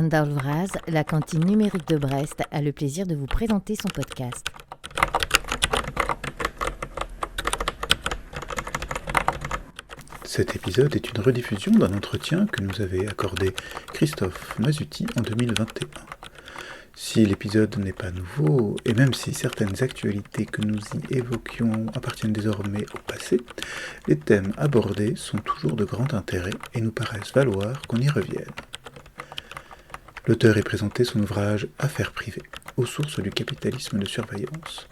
Anne Darlvraz, la cantine numérique de Brest, a le plaisir de vous présenter son podcast. Cet épisode est une rediffusion d'un entretien que nous avait accordé Christophe Masuti en 2021. Si l'épisode n'est pas nouveau, et même si certaines actualités que nous y évoquions appartiennent désormais au passé, les thèmes abordés sont toujours de grand intérêt et nous paraissent valoir qu'on y revienne. L'auteur est présenté son ouvrage « Affaires privées, aux sources du capitalisme de surveillance »,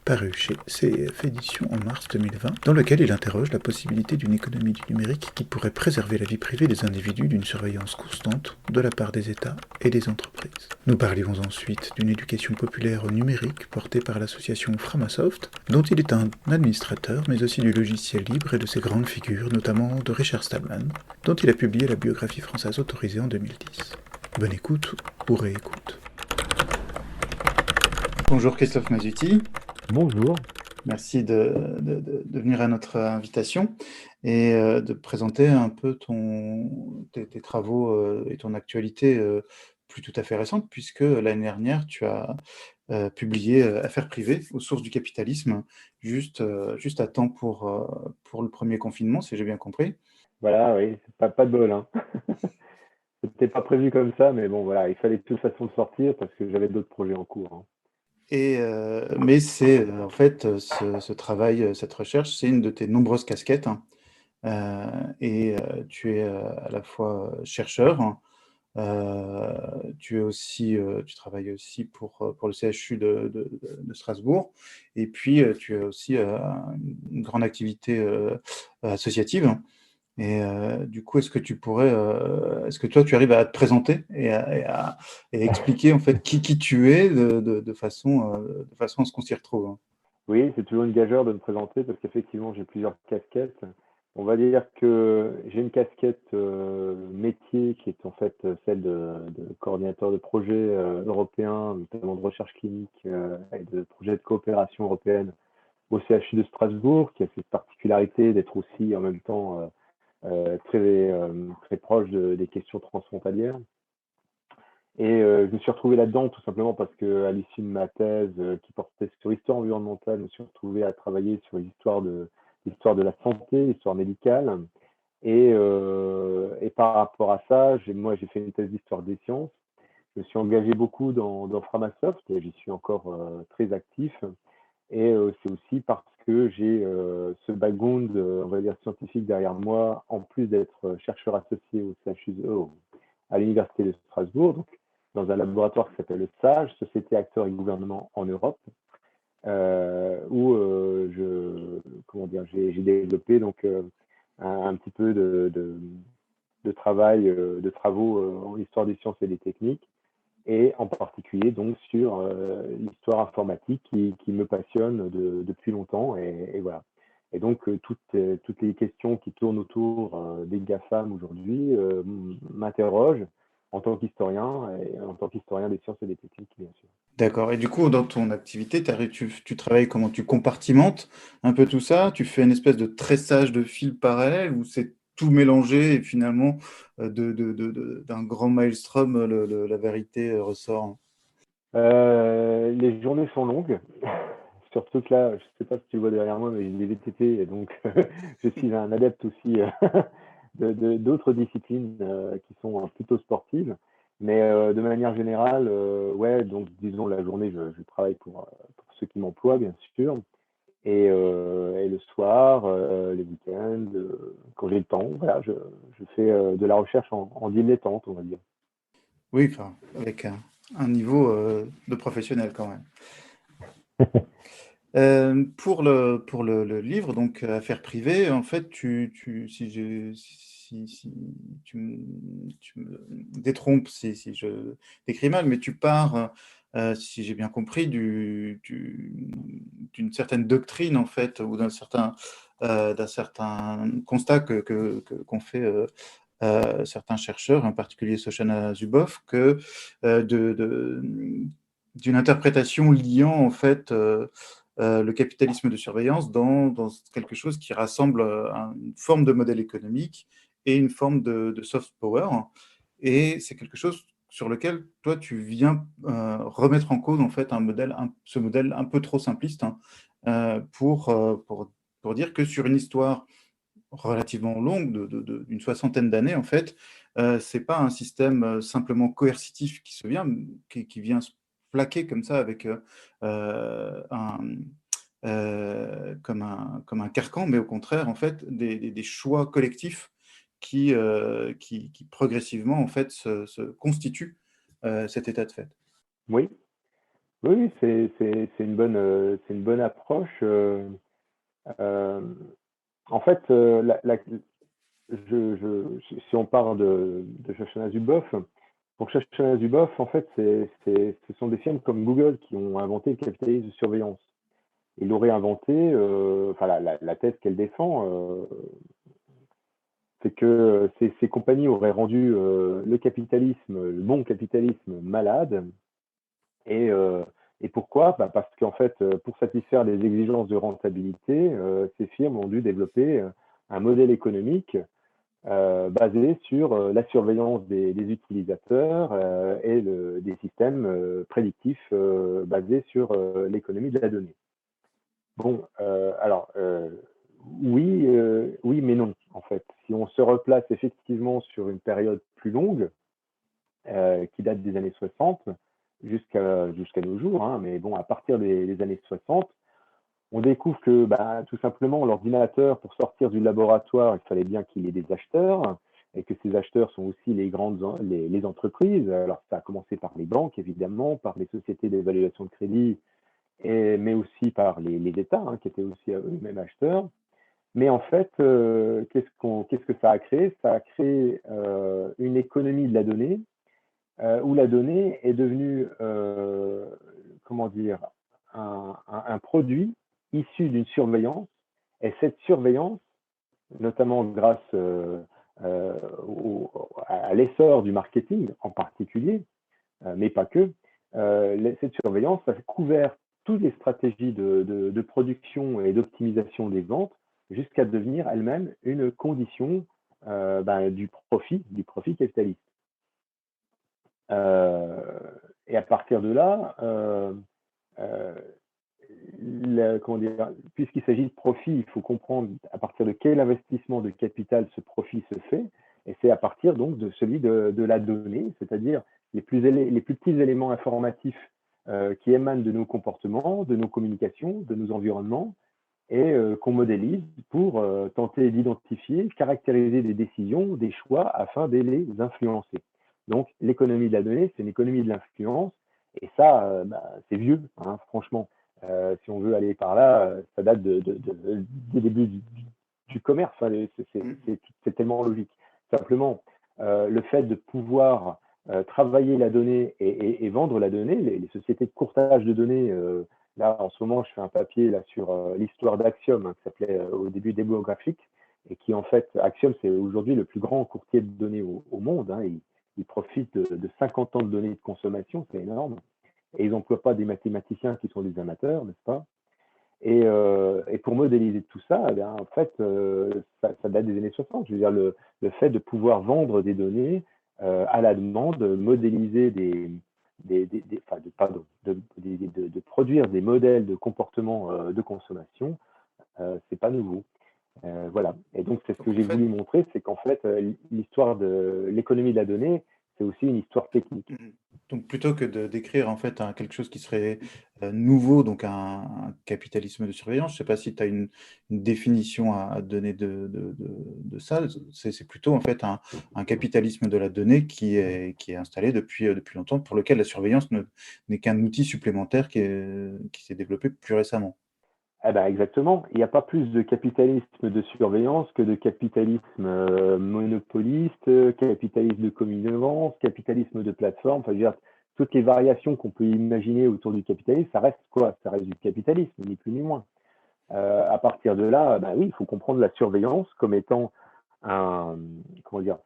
paru chez CEF Éditions en mars 2020, dans lequel il interroge la possibilité d'une économie du numérique qui pourrait préserver la vie privée des individus d'une surveillance constante de la part des États et des entreprises. Nous parlions ensuite d'une éducation populaire au numérique portée par l'association Framasoft, dont il est un administrateur, mais aussi du logiciel libre et de ses grandes figures, notamment de Richard Stallman, dont il a publié la biographie française autorisée en 2010. Bonne écoute ou réécoute. Bonjour Christophe Masuti. Bonjour. Merci de venir à notre invitation et de présenter un peu tes travaux et ton actualité plus tout à fait récente, puisque l'année dernière, tu as publié Affaires privées aux sources du capitalisme, juste à temps pour le premier confinement, si j'ai bien compris. Voilà, oui, pas de bol, hein. C'était pas prévu comme ça, mais bon, voilà, il fallait de toute façon le sortir parce que j'avais d'autres projets en cours, hein. Mais c'est en fait ce travail, cette recherche, c'est une de tes nombreuses casquettes, hein. Tu es à la fois chercheur, hein, tu travailles aussi pour le CHU de Strasbourg, et puis tu as aussi une grande activité associative. Du coup, est-ce que toi, tu arrives à te présenter et expliquer en fait qui tu es de façon à ce qu'on s'y retrouve, hein. Oui, c'est toujours une gageure de me présenter parce qu'effectivement, j'ai plusieurs casquettes. On va dire que j'ai une casquette métier qui est en fait celle de coordinateur de projets européens, notamment de recherche clinique et de projets de coopération européenne au CHU de Strasbourg, qui a cette particularité d'être aussi en même temps très proche des questions transfrontalières. Et je me suis retrouvé là-dedans tout simplement parce qu'à l'issue de ma thèse qui portait sur l'histoire environnementale, je me suis retrouvé à travailler sur l'histoire de la santé, l'histoire médicale. Et par rapport à ça, j'ai fait une thèse d'histoire des sciences. Je me suis engagé beaucoup dans Framasoft, et j'y suis encore très actif. Et c'est aussi parce que j'ai ce background, on va dire, scientifique derrière moi, en plus d'être chercheur associé au CHUSE, à l'Université de Strasbourg, donc dans un laboratoire qui s'appelle le SAGE, Société, Acteurs et Gouvernement en Europe, où j'ai développé donc un petit peu de travaux en histoire des sciences et des techniques, et en particulier donc sur l'histoire informatique qui me passionne depuis longtemps, et voilà. Et donc toutes les questions qui tournent autour des GAFAM aujourd'hui m'interrogent en tant qu'historien, et en tant qu'historien des sciences et des techniques, bien sûr. D'accord. Et du coup, dans ton activité, tu travailles comment? Tu compartimentes un peu tout ça? Tu fais une espèce de tressage de fils parallèles ou c'est tout mélangé et finalement, d'un grand maelstrom, la vérité ressort? Les journées sont longues. Surtout que là, je sais pas si tu le vois derrière moi, mais j'ai des VTT, et donc je suis un adepte aussi d'autres disciplines qui sont plutôt sportives. Mais de manière générale, ouais, donc disons la journée, je travaille pour ceux qui m'emploient, bien sûr. Et le soir, les week-ends, quand j'ai le temps, voilà, je fais de la recherche en dilettante, on va dire. Oui, enfin, avec un niveau de professionnel quand même. Pour le livre, donc Affaires privées, en fait, si tu me détrompes si je décris mal, mais tu pars, si j'ai bien compris, d'une certaine doctrine, en fait, ou d'un certain constat qu'ont fait certains chercheurs, en particulier Shoshana Zuboff, d'une interprétation liant, en fait, le capitalisme de surveillance dans quelque chose qui rassemble une forme de modèle économique et une forme de soft power. Et c'est quelque chose sur lequel toi tu viens remettre en cause en fait ce modèle un peu trop simpliste, hein, pour dire que sur une histoire relativement longue, d'une soixantaine d'années, en fait, c'est pas un système simplement coercitif qui vient se plaquer comme ça avec comme un carcan, mais au contraire, en fait, des choix collectifs qui progressivement, en fait, se constituent cet état de fait. Oui, oui, oui, c'est une bonne approche. Euh, En fait, si on parle de Shoshana Zuboff, pour Shoshana Zuboff, en fait, ce sont des firmes comme Google qui ont inventé le capitalisme de surveillance. Ils l'auraient inventé, enfin, la thèse qu'elle défend, c'est que ces compagnies auraient rendu le capitalisme, le bon capitalisme, malade. Et, euh, et pourquoi? Bah, parce qu'en fait, pour satisfaire les exigences de rentabilité, ces firmes ont dû développer un modèle économique basé sur la surveillance des utilisateurs des systèmes prédictifs basés sur l'économie de la donnée. Bon, oui, oui, mais non, en fait. Si on se replace effectivement sur une période plus longue, qui date des années 60 jusqu'à nos jours, hein, mais bon, à partir des années 60, on découvre que bah, tout simplement l'ordinateur, pour sortir du laboratoire, il fallait bien qu'il y ait des acheteurs, et que ces acheteurs sont aussi les entreprises. Alors ça a commencé par les banques, évidemment, par les sociétés d'évaluation de crédit, mais aussi par les États, hein, qui étaient aussi eux-mêmes acheteurs. Mais en fait, qu'est-ce que ça a créé? Ça a créé une économie de la donnée, où la donnée est devenue, comment dire, un produit issu d'une surveillance. Et cette surveillance, notamment grâce à l'essor du marketing en particulier, mais pas que, cette surveillance a couvert toutes les stratégies de production et d'optimisation des ventes jusqu'à devenir elle-même une condition du profit capitaliste. Euh, et à partir de là, comment dire, puisqu'il s'agit de profit, il faut comprendre à partir de quel investissement de capital ce profit se fait, et c'est à partir donc de celui de la donnée, c'est-à-dire les plus petits éléments informatifs qui émanent de nos comportements, de nos communications, de nos environnements, et qu'on modélise pour tenter d'identifier, caractériser des décisions, des choix, afin de les influencer. Donc l'économie de la donnée, c'est une économie de l'influence, et ça, c'est vieux, hein, franchement. Si on veut aller par là, ça date des débuts du commerce, hein, c'est tellement logique. Simplement, le fait de pouvoir travailler la donnée et vendre la donnée, les sociétés de courtage de données, là en ce moment je fais un papier là, sur l'histoire d'Axiom, hein, qui s'appelait au début Demographic, et qui en fait, Axiom c'est aujourd'hui le plus grand courtier de données au monde, hein, il profite de 50 ans de données de consommation, c'est énorme. Et ils n'emploient pas des mathématiciens qui sont des amateurs, n'est-ce pas? Et pour modéliser tout ça, eh bien, en fait, ça date des années 60. Je veux dire, le fait de pouvoir vendre des données à la demande, modéliser enfin, pardon, de produire des modèles de comportement de consommation, c'est pas nouveau. Voilà. Et donc, c'est ce Donc que en j'ai fait, voulu montrer, c'est qu'en fait, l'histoire de l'économie de la donnée, c'est aussi une histoire technique. mhm. Donc plutôt que de décrire en fait quelque chose qui serait nouveau, donc un capitalisme de surveillance, je ne sais pas si tu as une définition à donner de ça. C'est plutôt en fait un capitalisme de la donnée qui est installé depuis longtemps, pour lequel la surveillance n'est qu'un outil supplémentaire qui s'est développé plus récemment. Eh ben exactement. Il n'y a pas plus de capitalisme de surveillance que de capitalisme monopoliste, capitalisme de connivence, capitalisme de plateforme. Enfin, je veux dire, toutes les variations qu'on peut imaginer autour du capitalisme, ça reste quoi? Ça reste du capitalisme, ni plus ni moins. À partir de là, ben oui, il faut comprendre la surveillance comme étant un, comment dire,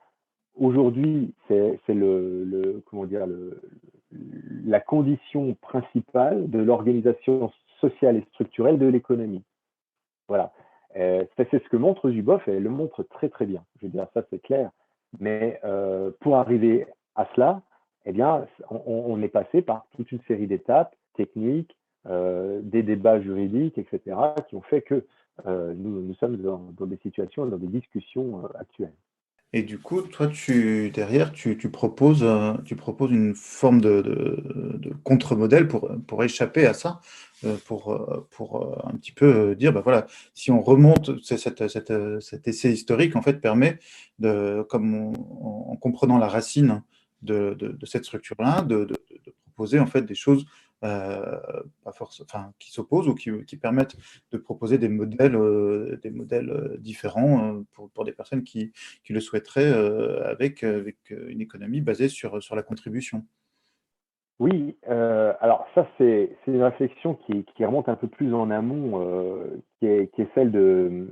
aujourd'hui, c'est comment dire, la condition principale de l'organisation sociale et structurelle de l'économie. Voilà. C'est ce que montre Zuboff, et elle le montre très très bien. Je veux dire, ça c'est clair. Mais pour arriver à cela, eh bien, on est passé par toute une série d'étapes techniques, des débats juridiques, etc., qui ont fait que nous sommes dans des situations, dans des discussions actuelles. Et du coup, toi, derrière, tu proposes une forme de contre-modèle pour échapper à ça, pour un petit peu dire, bah voilà, si on remonte, cet essai historique, en fait, permet, en comprenant la racine de cette structure-là, de proposer, en fait, des choses pas enfin, qui s'opposent ou qui permettent de proposer des modèles différents pour des personnes qui le souhaiteraient avec une économie basée sur la contribution. Oui, alors ça, c'est une réflexion qui remonte un peu plus en amont, qui est celle de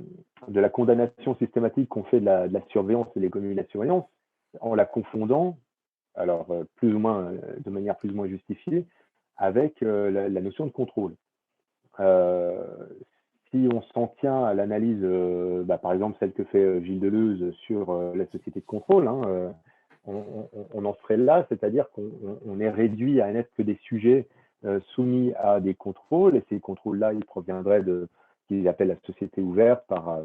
la condamnation systématique qu'on fait de la surveillance et de l'économie de la surveillance, en la confondant, alors plus ou moins, de manière plus ou moins justifiée, avec la notion de contrôle. Euh, Si on s'en tient à l'analyse, par exemple celle que fait Gilles Deleuze sur la société de contrôle, hein, on en serait là, c'est-à-dire qu'on est réduit à n'être que des sujets soumis à des contrôles, et ces contrôles-là, ils proviendraient de ce qu'ils appellent la société ouverte par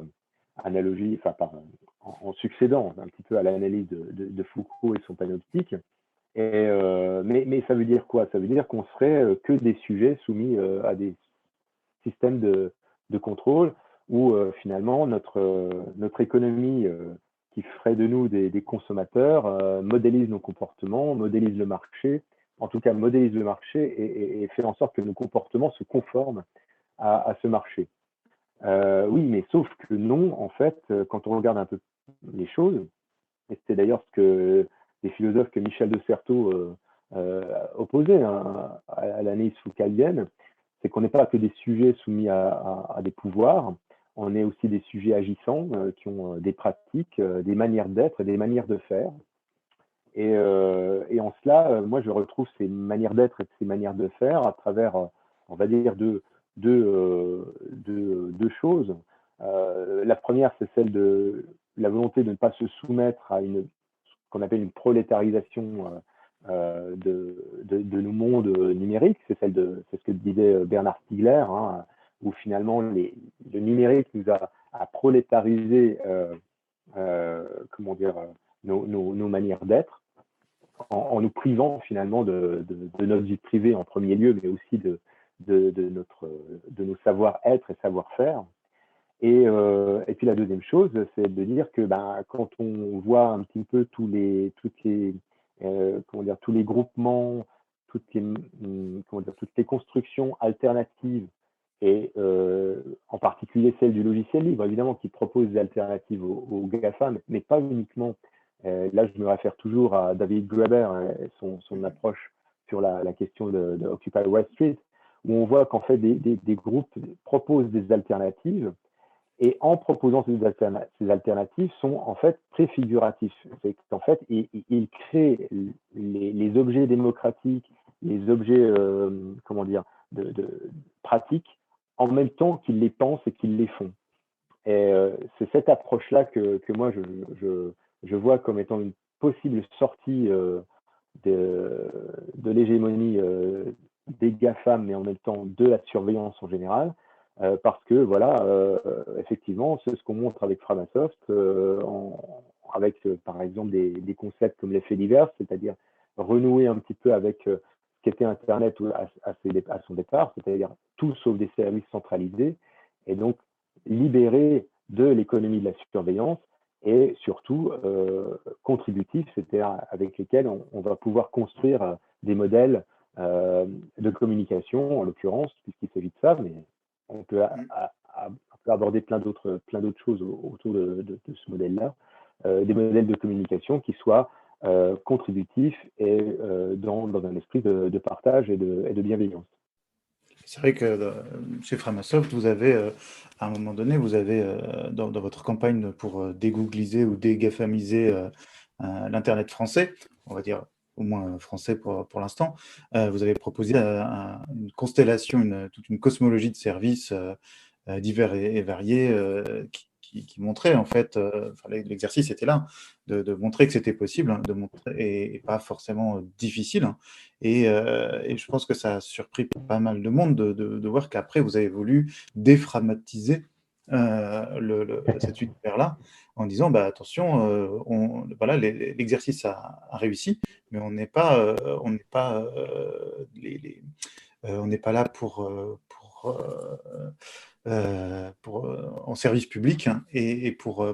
analogie, enfin en succédant un petit peu à l'analyse de Foucault et son panoptique. Mais ça veut dire quoi? Ça veut dire qu'on serait que des sujets soumis à des système de contrôle où finalement notre économie qui ferait de nous des consommateurs modélise nos comportements, modélise le marché, en tout cas modélise le marché et fait en sorte que nos comportements se conforment à ce marché. Oui, mais sauf que non, en fait, quand on regarde un peu les choses, et c'est d'ailleurs ce que des philosophes que Michel de Certeau opposait hein, à l'analyse foucaldienne, c'est qu'on n'est pas que des sujets soumis à des pouvoirs, on est aussi des sujets agissants qui ont des pratiques, des manières d'être et des manières de faire. Et en cela, moi, je retrouve ces manières d'être et ces manières de faire à travers, on va dire, deux choses. La première, c'est celle de la volonté de ne pas se soumettre à ce qu'on appelle une prolétarisation de nos mondes numériques. C'est ce que disait Bernard Stiegler, hein, où finalement le numérique nous a prolétarisé, comment dire, nos manières d'être en nous privant finalement de notre vie privée en premier lieu, mais aussi de nos savoir-être et savoir-faire. Et puis la deuxième chose, c'est de dire que quand on voit un petit peu tous les groupements, toutes les constructions alternatives, et en particulier celle du logiciel libre, évidemment, qui propose des alternatives aux GAFA, mais pas uniquement. Là, je me réfère toujours à David Graeber et son approche sur la question de Occupy Wall Street, où on voit qu'en fait, des groupes proposent des alternatives et en proposant ces alternatives sont en fait préfiguratifs. C'est qu'en fait, ils créent les objets démocratiques, les objets, comment dire, pratiques, en même temps qu'ils les pensent et qu'ils les font. Et c'est cette approche-là que moi, je vois comme étant une possible sortie de l'hégémonie des GAFAM, mais en même temps de la surveillance en général, parce que, voilà, effectivement, c'est ce qu'on montre avec Framasoft, avec, par exemple, des concepts comme l'effet divers, c'est-à-dire renouer un petit peu avec ce qu'était Internet à son départ, c'est-à-dire tout sauf des services centralisés, et donc libérer de l'économie de la surveillance et surtout contributifs, c'est-à-dire avec lesquels on va pouvoir construire des modèles de communication, en l'occurrence, puisqu'il s'agit de ça, mais on peut, on peut aborder plein d'autres choses autour de ce modèle-là, des modèles de communication qui soient contributifs et dans un esprit de partage et de bienveillance. C'est vrai que chez Framasoft, vous avez, à un moment donné, vous avez, dans votre campagne pour dégoogliser ou dégafamiser l'Internet français, on va dire au moins français pour l'instant, vous avez proposé une constellation, toute une cosmologie de services divers et variés qui montrait en fait, l'exercice était là, de montrer que c'était possible, hein, et pas forcément difficile, hein. Et je pense que ça a surpris pas mal de monde de voir qu'après vous avez voulu déframatiser cet univers-là en disant bah, attention, voilà, l'exercice a réussi, mais on n'est pas là en service public, hein, et pour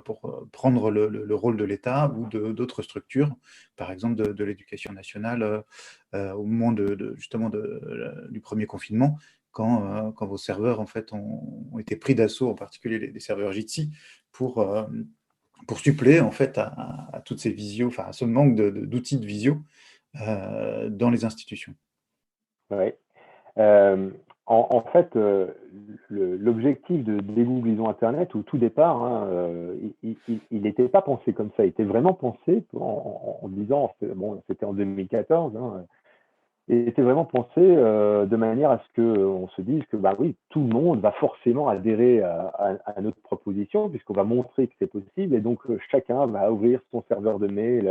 prendre le rôle de l'État ou d'autres structures, par exemple de l'éducation nationale, au moment justement du premier confinement, quand vos serveurs en fait ont été pris d'assaut, en particulier les serveurs Jitsi, pour suppléer en fait à toutes ces visios, enfin à ce manque d'outils de visio dans les institutions. Ouais. Euh, en fait, l'objectif de dégooglisons Internet, au tout départ, hein, il n'était pas pensé comme ça. Il était vraiment pensé en disant, bon, c'était en 2014, hein, il était vraiment pensé de manière à ce qu'on se dise que, bah oui, tout le monde va forcément adhérer à notre proposition, puisqu'on va montrer que c'est possible, et donc chacun va ouvrir son serveur de mail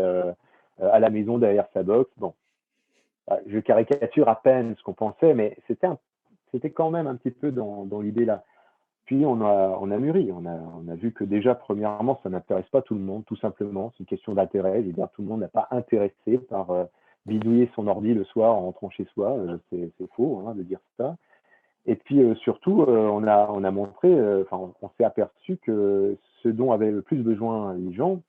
à la maison derrière sa box. Bon, je caricature à peine ce qu'on pensait, mais c'était quand même un petit peu dans l'idée là. Puis on a mûri, on a vu que déjà, premièrement, ça n'intéresse pas tout le monde, tout simplement. C'est une question d'intérêt. Je veux dire, tout le monde n'est pas intéressé par bidouiller son ordi le soir en rentrant chez soi. C'est faux, hein, de dire ça. Et puis surtout, on a montré, enfin, on s'est aperçu que ce dont avaient le plus besoin les gens,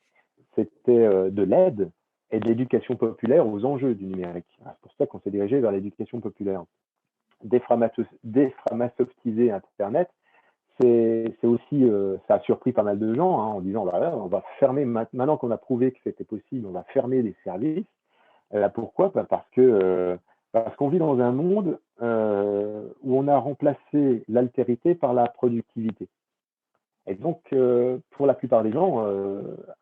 c'était de l'aide et de l'éducation populaire aux enjeux du numérique. C'est pour ça qu'on s'est dirigé vers l'éducation populaire. Déframasoftiser Internet, c'est aussi, ça a surpris pas mal de gens, hein, en disant, voilà, on va fermer, maintenant qu'on a prouvé que c'était possible, on va fermer des services. Pourquoi? Bah, parce qu'on vit dans un monde où on a remplacé l'altérité par la productivité. Et donc, pour la plupart des gens,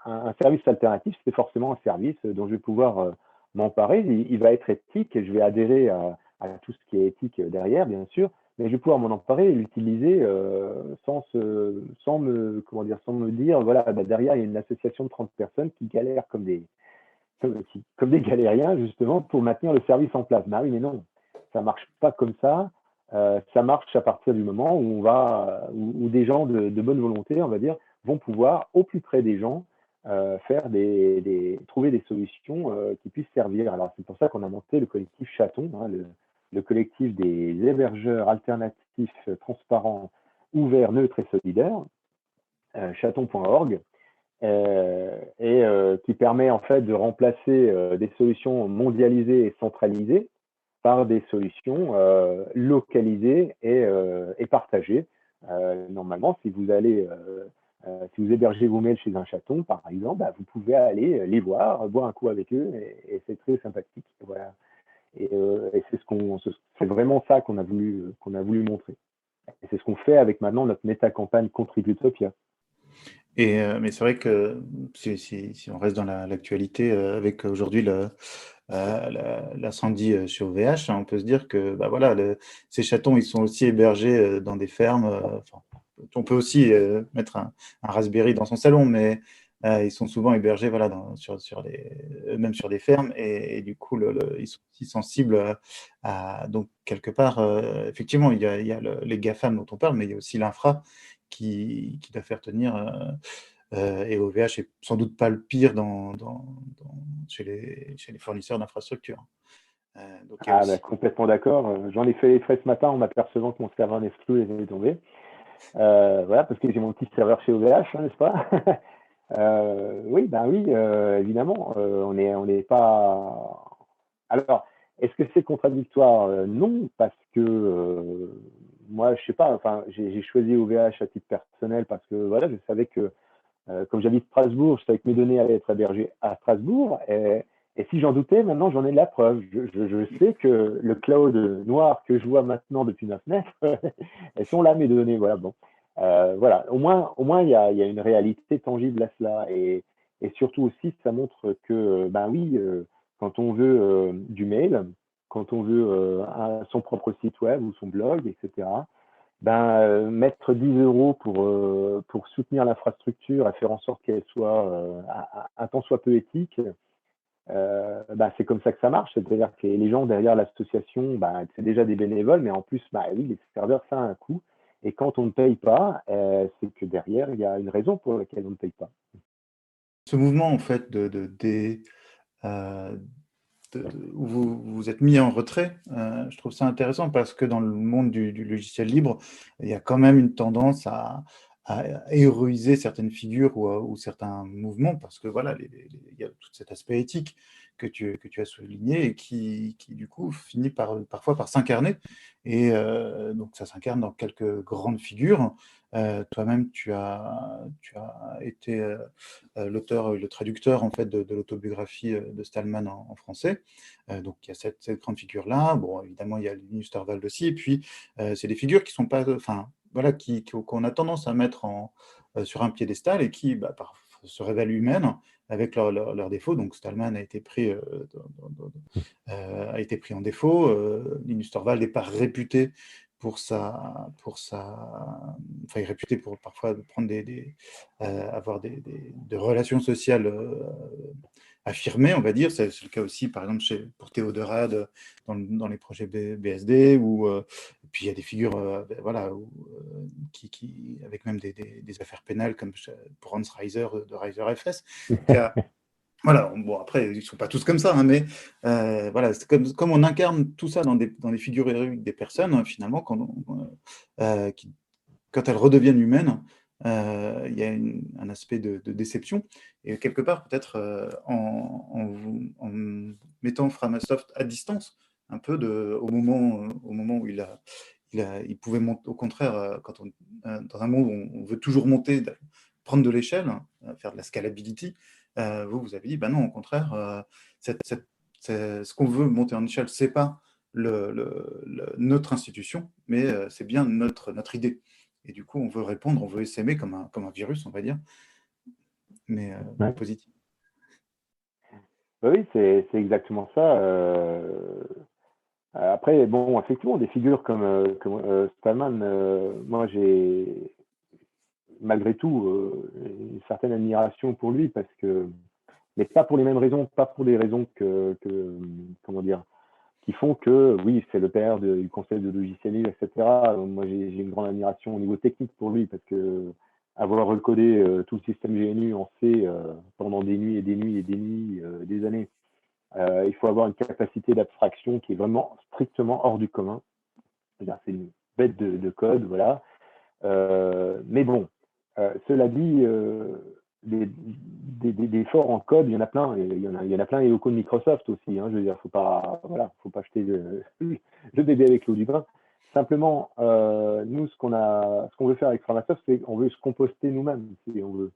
un service alternatif, c'est forcément un service dont je vais pouvoir m'emparer. Il va être éthique et je vais adhérer à tout ce qui est éthique derrière, bien sûr, mais je vais pouvoir m'en emparer et l'utiliser sans me dire, voilà, bah, derrière, il y a une association de 30 personnes qui galèrent comme des galériens, justement, pour maintenir le service en place. Bah oui, mais non, ça marche pas comme ça. Ça marche à partir du moment où des gens de bonne volonté, on va dire, vont pouvoir, au plus près des gens, trouver des solutions qui puissent servir. Alors, c'est pour ça qu'on a monté le collectif Chaton, hein, le collectif des hébergeurs alternatifs, transparents, ouverts, neutres et solidaires, chaton.org. Qui permet en fait de remplacer des solutions mondialisées et centralisées par des solutions localisées et partagées. Normalement, si si vous hébergez vos mails chez un chaton, par exemple, bah, vous pouvez aller les voir, boire un coup avec eux, et c'est très sympathique. Voilà. Et c'est vraiment ça qu'on a voulu montrer. Et c'est ce qu'on fait avec maintenant notre méta-campagne Contributopia. Mais c'est vrai que si on reste dans l'actualité, avec aujourd'hui l'incendie chez OVH, hein, on peut se dire que bah, voilà, ces chatons, ils sont aussi hébergés dans des fermes. Enfin, on peut aussi mettre un Raspberry dans son salon, mais ils sont souvent hébergés voilà, même sur des fermes. Et du coup, ils sont aussi sensibles donc, quelque part, effectivement, il y a les GAFAM dont on parle, mais il y a aussi l'infra qui doit faire tenir. Et OVH est sans doute pas le pire chez les fournisseurs d'infrastructures. Bah, complètement d'accord. J'en ai fait les frais ce matin en m'apercevant que mon serveur Nextcloud était tombé. Voilà, parce que j'ai mon petit serveur chez OVH, hein, n'est-ce pas? Oui, ben oui, évidemment. On n'est pas. Alors, est-ce que c'est contradictoire? Non, parce que moi, je sais pas. Enfin, j'ai choisi OVH à titre personnel parce que voilà, je savais que comme j'habite Strasbourg, je savais que mes données allaient être hébergées à Strasbourg. Et si j'en doutais, maintenant j'en ai la preuve. Je sais que le cloud noir que je vois maintenant depuis 9 mètres, elles sont là mes données. Voilà, bon. Voilà. Au moins il y a une réalité tangible à cela. Et surtout aussi, ça montre que, ben oui, quand on veut du mail, quand on veut son propre site web ou son blog, etc., mettre 10 euros pour soutenir l'infrastructure et faire en sorte qu'elle soit un tant soit peu éthique, c'est comme ça que ça marche. C'est-à-dire que les gens derrière l'association, c'est déjà des bénévoles, mais en plus, oui, les serveurs, ça a un coût. Et quand on ne paye pas, c'est que derrière, il y a une raison pour laquelle on ne paye pas. Ce mouvement, en fait, euh, où vous vous êtes mis en retrait, je trouve ça intéressant parce que dans le monde du logiciel libre, il y a quand même une tendance à héroïser certaines figures ou certains mouvements parce que voilà, il y a tout cet aspect éthique que tu as souligné et qui du coup finit parfois par s'incarner. Et donc ça s'incarne dans quelques grandes figures. Toi-même, tu as été l'auteur, le traducteur en fait de l'autobiographie de Stallman en français. Donc il y a cette grande figure-là. Bon, évidemment, il y a Linus Torvald aussi. Et puis, c'est des figures qui sont pas, enfin, voilà, qu'on a tendance à mettre sur un piédestal et qui se révèlent humaines avec leurs défauts. Donc Stallman a été pris, a été pris en défaut. Linus Torvald n'est pas réputé enfin, il est réputé pour parfois prendre avoir des relations sociales affirmées, on va dire. C'est le cas aussi, par exemple, pour Théodorade dans les projets BSD, et puis il y a des figures voilà, avec même des affaires pénales, comme pour Hans Reiser de Reiser FS, qui a, voilà, bon, après, ils ne sont pas tous comme ça, hein, mais voilà, c'est comme on incarne tout ça dans des figures héroïques des personnes, finalement, quand elles redeviennent humaines, il y a un aspect de déception. Et quelque part, peut-être en mettant Framasoft à distance, un peu au moment où il pouvait monter, au contraire, dans un monde où on veut toujours monter, prendre de l'échelle, faire de la scalability, vous avez dit, non, au contraire, ce qu'on veut monter en échelle, c'est pas notre institution, mais c'est bien notre idée. Et du coup, on veut répondre, on veut s'aimer comme un virus, on va dire, mais Ouais. positif. Oui, c'est exactement ça. Après, bon, effectivement, des figures comme Stallman, moi, j'ai malgré tout une certaine admiration pour lui parce que, mais pas pour les mêmes raisons, pas pour des raisons comment dire, qui font que, oui, c'est le père du conseil de logiciel libre, etc. Moi, j'ai une grande admiration au niveau technique pour lui parce que avoir recodé tout le système GNU en C pendant des nuits et des nuits et des nuits, des années, il faut avoir une capacité d'abstraction qui est vraiment strictement hors du commun. C'est une bête de code, voilà. Mais bon, cela dit, des forts en code, il y en a plein. Il y en a plein et au code Microsoft aussi. Je veux dire, faut pas jeter le bébé avec l'eau du bain. Simplement, nous, ce qu'on veut faire avec Framasoft, c'est qu'on veut se composter nous-mêmes, si on veut.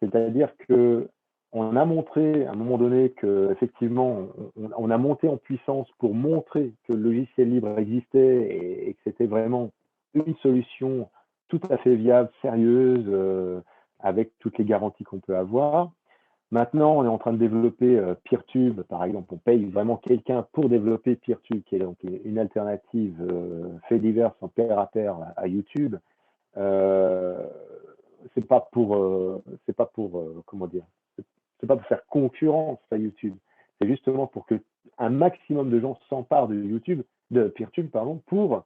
C'est-à-dire que on a montré à un moment donné que effectivement, on a monté en puissance pour montrer que le logiciel libre existait et que c'était vraiment une solution tout à fait viable, sérieuse, avec toutes les garanties qu'on peut avoir. Maintenant, on est en train de développer Peertube, par exemple. On paye vraiment quelqu'un pour développer Peertube, qui est donc une alternative fait divers en pair à pair à YouTube. Euh, c'est pas pour comment dire, c'est pas pour faire concurrence à YouTube. C'est justement pour que un maximum de gens s'emparent de YouTube, de Peertube, pardon, pour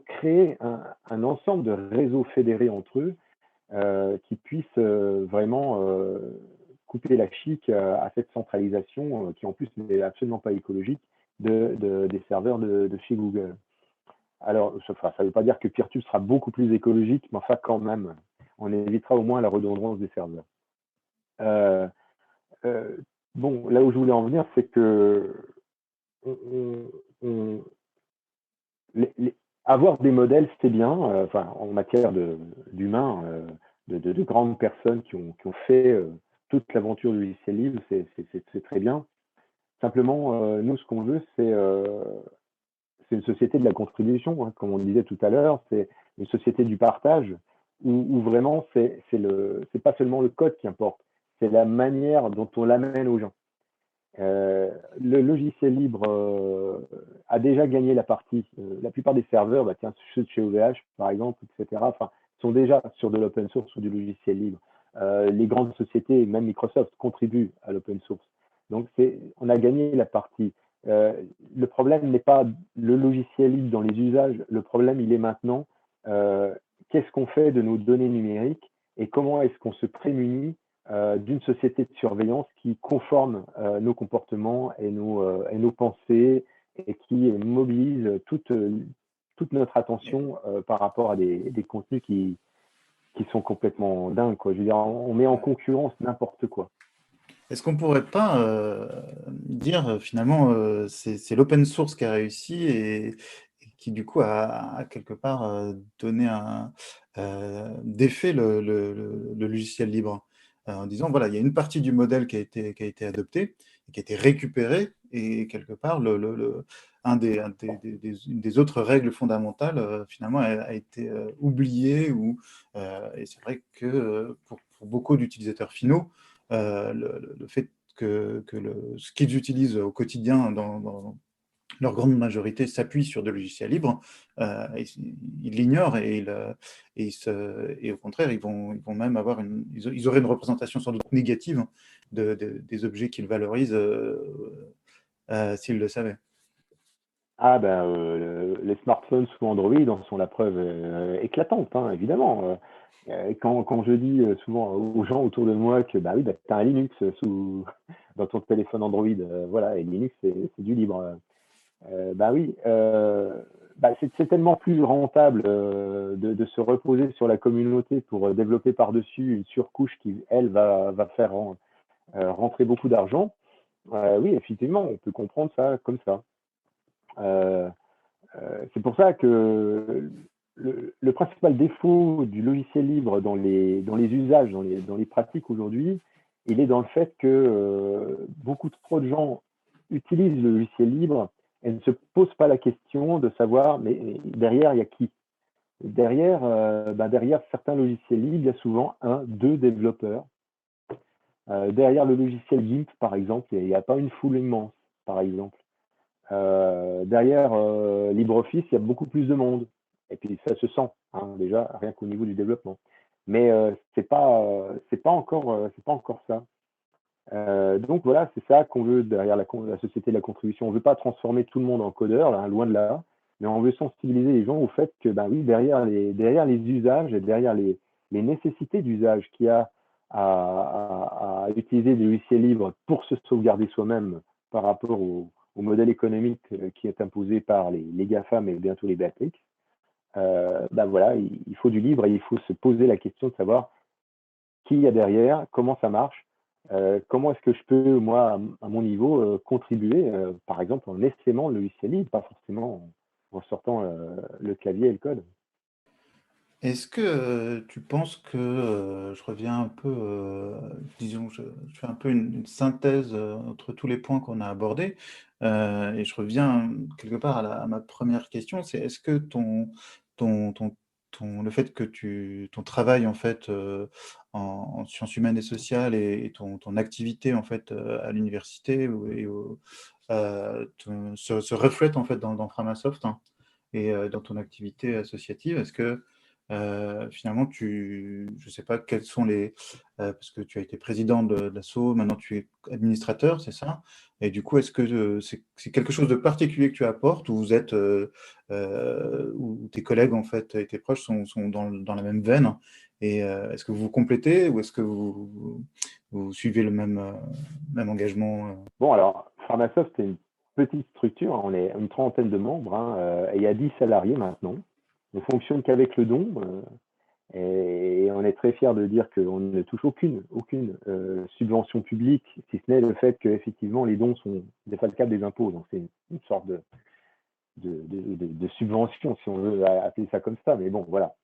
créer un ensemble de réseaux fédérés entre eux qui puissent vraiment couper la chic à cette centralisation qui en plus n'est absolument pas écologique des serveurs de chez Google. Alors, ça ne veut pas dire que Peertube sera beaucoup plus écologique, mais enfin quand même, on évitera au moins la redondance des serveurs. Euh, bon, là où je voulais en venir, c'est que on, avoir des modèles, c'est bien, en matière d'humains, de grandes personnes qui ont fait toute l'aventure du logiciel libre, c'est très bien. Simplement, nous, ce qu'on veut, c'est une société de la contribution, comme on le disait tout à l'heure, c'est une société du partage, où vraiment, c'est pas seulement le code qui importe, c'est la manière dont on l'amène aux gens. Le logiciel libre a déjà gagné la partie. La plupart des serveurs, tiens, ceux de chez OVH par exemple, etc., enfin, sont déjà sur de l'open source ou du logiciel libre. Les grandes sociétés, même Microsoft, contribuent à l'open source. Donc, on a gagné la partie. Euh, le problème n'est pas le logiciel libre dans les usages. Le problème, il est maintenant euh, qu'est-ce qu'on fait de nos données numériques et comment est-ce qu'on se prémunit d'une société de surveillance qui conforme nos comportements et nos pensées et qui mobilise toute notre attention par rapport à des contenus qui sont complètement dingues, quoi. Je veux dire, on met en concurrence n'importe quoi. Est-ce qu'on pourrait pas dire finalement c'est l'open source qui a réussi et qui du coup a quelque part donné défait le logiciel libre en disant voilà il y a une partie du modèle qui a été adoptée et qui a été récupérée et quelque part une des autres règles fondamentales finalement a été oubliée et c'est vrai que pour beaucoup d'utilisateurs finaux le fait que ce qu'ils utilisent au quotidien dans leur grande majorité s'appuie sur des logiciels libres, ils l'ignorent et au contraire, ils vont même avoir ils auraient une représentation sans doute négative des objets qu'ils valorisent s'ils le savaient. Ah ben, les smartphones sous Android en sont la preuve éclatante, hein, évidemment. Quand je dis souvent aux gens autour de moi que bah oui, bah, tu as un Linux dans ton téléphone Android, voilà, et Linux c'est du libre. Bah oui, bah, c'est tellement plus rentable de se reposer sur la communauté pour développer par-dessus une surcouche qui, elle, va faire rentrer beaucoup d'argent. Oui, effectivement, on peut comprendre ça comme ça. Euh, c'est pour ça que le principal défaut du logiciel libre dans les usages, dans les pratiques aujourd'hui, il est dans le fait que beaucoup trop de gens utilisent le logiciel libre et ne se posent pas la question de savoir, mais derrière, il y a qui? Derrière certains logiciels libres, il y a souvent un, deux développeurs. Derrière le logiciel GIMP, par exemple, il n'y a pas une foule immense, par exemple. Derrière LibreOffice, il y a beaucoup plus de monde. Et puis ça se sent, hein, déjà, rien qu'au niveau du développement. Mais c'est pas encore ça. Donc voilà, c'est ça qu'on veut derrière la société de la contribution. On ne veut pas transformer tout le monde en codeur, là, loin de là, mais on veut sensibiliser les gens au fait que, ben oui, derrière les usages et derrière les nécessités d'usage qu'il y a à utiliser des logiciels libres pour se sauvegarder soi-même par rapport au modèle économique qui est imposé par les GAFAM et bientôt les BATX, ben voilà, il faut du libre et il faut se poser la question de savoir qui il y a derrière, comment ça marche, comment est-ce que je peux, moi, à mon niveau, contribuer, par exemple, en essaimant le logiciel libre, pas forcément en sortant le clavier et le code. Est-ce que tu penses que je reviens un peu, disons, je fais un peu une synthèse entre tous les points qu'on a abordés et je reviens quelque part à ma première question, c'est est-ce que ton, ton, le fait que ton travail en fait en sciences humaines et sociales et ton activité en fait à l'université se reflète en fait dans Framasoft hein, et dans ton activité associative, est-ce que finalement, je ne sais pas quels sont parce que tu as été président de l'asso, maintenant tu es administrateur, c'est ça? Et du coup, est-ce que c'est quelque chose de particulier que tu apportes ou ou tes collègues en fait et tes proches sont dans la même veine? Et est-ce que vous vous complétez ou est-ce que vous suivez le même engagement? Bon, alors, Pharmasoft, c'est une petite structure, hein, on est une trentaine de membres, hein, et il y a 10 salariés maintenant. On fonctionne qu'avec le don, et on est très fiers de dire qu'on ne touche aucune subvention publique, si ce n'est le fait qu'effectivement les dons sont défalcables des impôts. Donc c'est une sorte de subvention, si on veut appeler ça comme ça. Mais bon, voilà.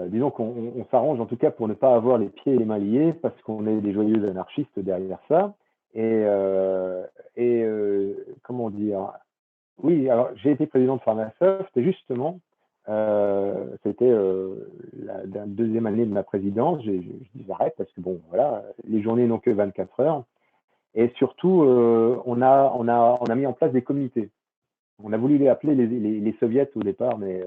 Disons qu'on s'arrange en tout cas pour ne pas avoir les pieds et les mains liés, parce qu'on est des joyeux anarchistes derrière ça. Et, comment dire? Oui, alors j'ai été président de Pharmasoft et justement, c'était la deuxième année de ma présidence. Je dis j'arrête parce que bon, voilà, les journées n'ont que 24 heures. Et surtout, on a mis en place des comités. On a voulu les appeler les soviets au départ, mais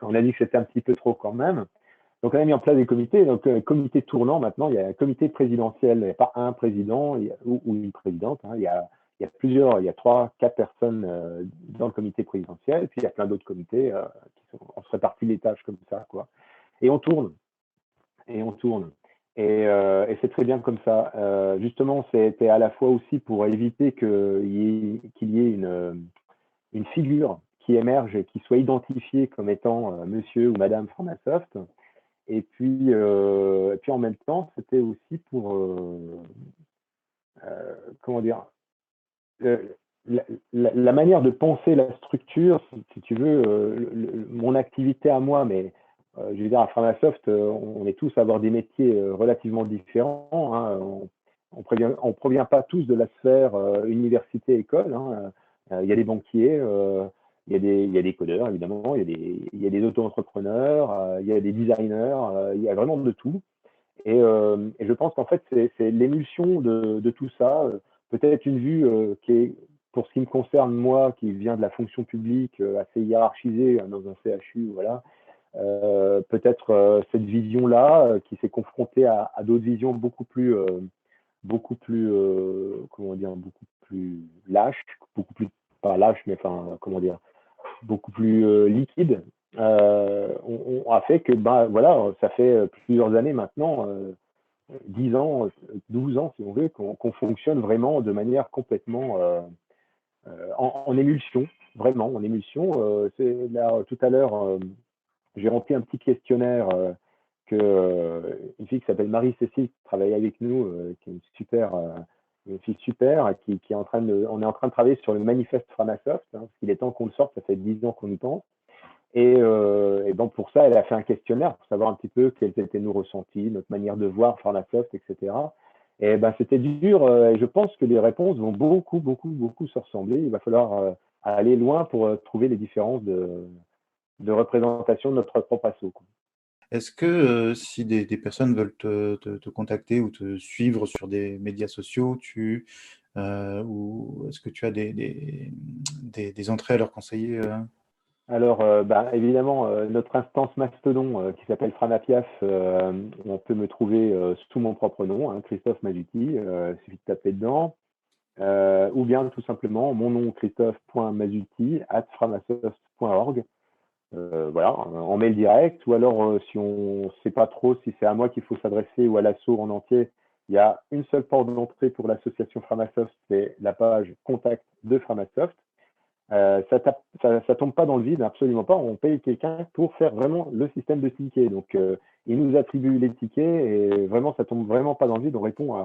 on a dit que c'était un petit peu trop quand même. Donc, on a mis en place des comités. Donc, comité tournant, maintenant, il y a un comité présidentiel. Il n'y a pas un président ou une présidente. Hein. Il y a plusieurs, il y a 3-4 personnes dans le comité présidentiel. Et puis, il y a plein d'autres comités on se répartit les tâches comme ça, quoi. Et on tourne. Et on tourne. Et c'est très bien comme ça. Justement, c'était à la fois aussi pour éviter qu'il y ait une figure qui émerge et qui soit identifiée comme étant monsieur ou madame Framasoft. Et puis en même temps, c'était aussi pour, comment dire, la manière de penser la structure, si tu veux, mon activité à moi, mais je veux dire, à Framasoft, on est tous à avoir des métiers relativement différents. Hein. On provient pas tous de la sphère université-école. Hein. Il y a des banquiers, il y a des codeurs, évidemment, il y a des auto-entrepreneurs, il y a des designers, il y a vraiment de tout. Et je pense qu'en fait, c'est l'émulsion de tout ça. Peut-être une vue qui est, pour ce qui me concerne, moi, qui vient de la fonction publique assez hiérarchisée dans un CHU, voilà. Peut-être cette vision-là qui s'est confrontée à d'autres visions beaucoup plus comment dire, beaucoup plus lâches, beaucoup plus, pas lâches, mais enfin, comment dire, beaucoup plus liquides, on a fait que, voilà, ça fait plusieurs années maintenant, 10 ans, 12 ans, si on veut, qu'on fonctionne vraiment de manière complètement en émulsion, vraiment en émulsion. C'est là, tout à l'heure, j'ai rempli un petit questionnaire une fille qui s'appelle Marie-Cécile, qui travaille avec nous, qui est une fille super, qui est on est en train de travailler sur le manifeste Framasoft, hein, parce qu'il est temps qu'on le sorte, ça fait 10 ans qu'on y pense. Et donc pour ça, elle a fait un questionnaire pour savoir un petit peu quels étaient nos ressentis, notre manière de voir Framasoft, etc. Et c'était dur, et je pense que les réponses vont beaucoup se ressembler. Il va falloir aller loin pour trouver les différences de représentation de notre propre asso, quoi. Est-ce que si des personnes veulent te contacter ou te suivre sur des médias sociaux, ou est-ce que tu as des entrées à leur conseiller Alors, évidemment, notre instance Mastodon qui s'appelle Framapiaf, on peut me trouver sous mon propre nom, hein, Christophe Masuti, il suffit de taper dedans. Ou bien tout simplement mon nom christophe.masuti@framasoft.org. Voilà, en mail direct, ou alors si on ne sait pas trop si c'est à moi qu'il faut s'adresser ou à l'asso en entier, il y a une seule porte d'entrée pour l'association Framasoft, c'est la page contact de Framasoft. Ça tombe pas dans le vide, absolument pas. On paye quelqu'un pour faire vraiment le système de tickets. Donc, il nous attribue les tickets et vraiment, ça tombe vraiment pas dans le vide. On répond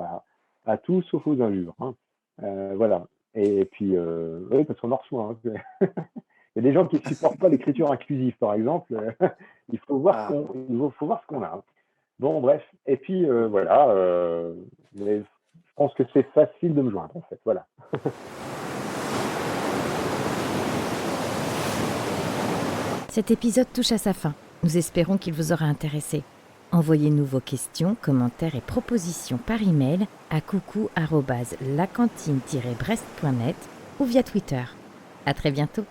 à tout sauf aux injures. Hein. Voilà. Et puis, oui, parce qu'on en reçoit. Hein. Il y a des gens qui ne supportent pas l'écriture inclusive, par exemple. Il faut voir ce qu'on a. Hein. Bon, bref. Et puis, voilà. Mais je pense que c'est facile de me joindre, en fait. Voilà. Cet épisode touche à sa fin. Nous espérons qu'il vous aura intéressé. Envoyez-nous vos questions, commentaires et propositions par email à coucou@lacantine-brest.net ou via Twitter. À très bientôt.